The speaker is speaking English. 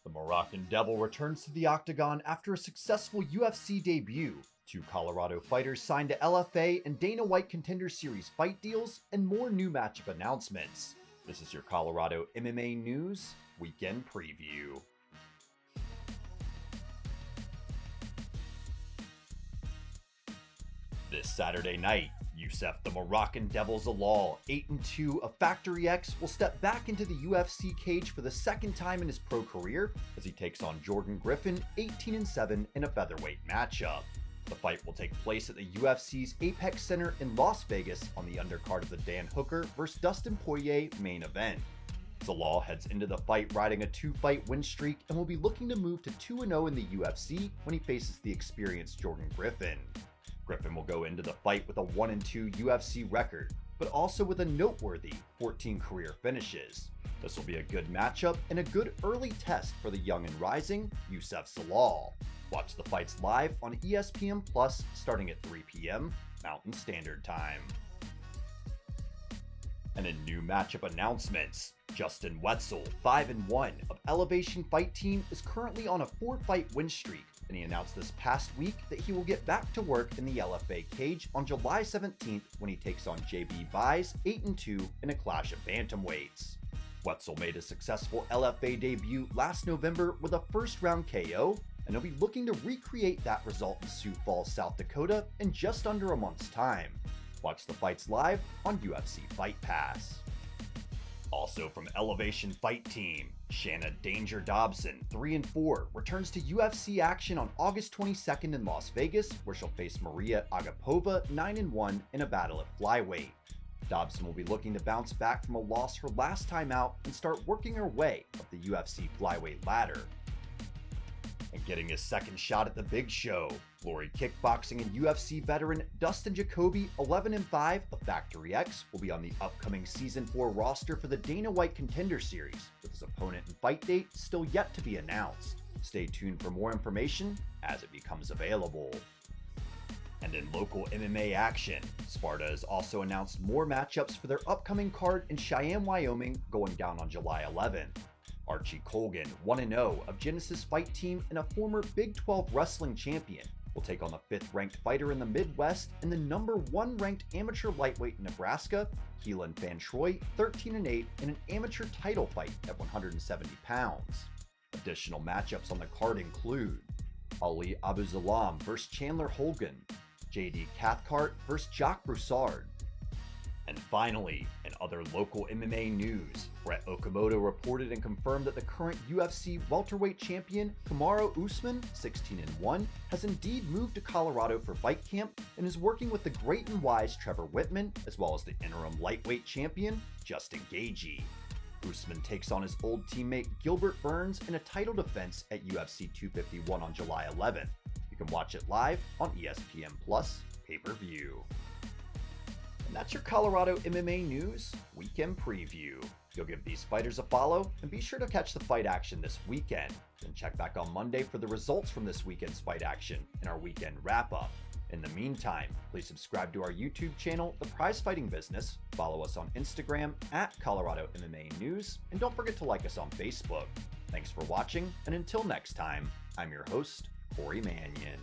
The Moroccan Devil returns to the octagon after a successful UFC debut. Two Colorado fighters signed to LFA and Dana White Contender Series fight deals, and more new matchup announcements. This is your Colorado MMA News Weekend Preview. This Saturday night, Youssef the Moroccan Devil Zalal, 8-2 of Factory X, will step back into the UFC cage for the second time in his pro career as he takes on Jordan Griffin, 18-7 in a featherweight matchup. The fight will take place at the UFC's Apex Center in Las Vegas on the undercard of the Dan Hooker vs. Dustin Poirier main event. Zalal heads into the fight riding a 2-fight win streak and will be looking to move to 2-0 in the UFC when he faces the experienced Jordan Griffin. Griffin will go into the fight with a 1-2 UFC record, but also with a noteworthy 14 career finishes. This will be a good matchup and a good early test for the young and rising Youssef Zalal. Watch the fights live on ESPN Plus starting at 3 p.m. Mountain Standard Time. And in new matchup announcements, Justin Wetzel, 5-1 of Elevation Fight Team, is currently on a 4-fight win streak, and he announced this past week that he will get back to work in the LFA cage on July 17th when he takes on JB Vise, 8-2 in a clash of bantamweights. Wetzel made a successful LFA debut last November with a first-round KO, and he'll be looking to recreate that result in Sioux Falls, South Dakota in just under a month's time. Watch the fights live on UFC Fight Pass. Also from Elevation Fight Team, Shanna Danger Dobson, 3-4, returns to UFC action on August 22nd in Las Vegas, where she'll face Maria Agapova, 9-1, in a battle at flyweight. Dobson will be looking to bounce back from a loss her last time out and start working her way up the UFC flyweight ladder. And getting his second shot at the big show, Glory Kickboxing and UFC veteran Dustin Jacoby, 11-5 of Factory X, will be on the upcoming Season 4 roster for the Dana White Contender Series, with his opponent and fight date still yet to be announced. Stay tuned for more information as it becomes available. And in local MMA action, Sparta has also announced more matchups for their upcoming card in Cheyenne, Wyoming, going down on July 11th. Archie Colgan, 1-0 of Genesis Fight Team and a former Big 12 wrestling champion, will take on the 5th ranked fighter in the Midwest and the number 1 ranked amateur lightweight in Nebraska, Keelan Fantroy, 13-8 in an amateur title fight at 170 pounds. Additional matchups on the card include Ali Abusalam vs. Chandler Holgan, JD Cathcart vs. Jacques Broussard. And finally, in other local MMA news, Brett Okamoto reported and confirmed that the current UFC welterweight champion, Kamaru Usman, 16-1, has indeed moved to Colorado for fight camp and is working with the great and wise Trevor Whitman, as well as the interim lightweight champion, Justin Gaethje. Usman takes on his old teammate Gilbert Burns in a title defense at UFC 251 on July 11th. You can watch it live on ESPN Plus pay-per-view. And that's your Colorado MMA News Weekend Preview. You'll give these fighters a follow and be sure to catch the fight action this weekend. Then check back on Monday for the results from this weekend's fight action and our weekend wrap-up. In the meantime, please subscribe to our YouTube channel, The Prize Fighting Business, follow us on Instagram at Colorado MMA News, and don't forget to like us on Facebook. Thanks for watching, and until next time, I'm your host, Corey Mannion.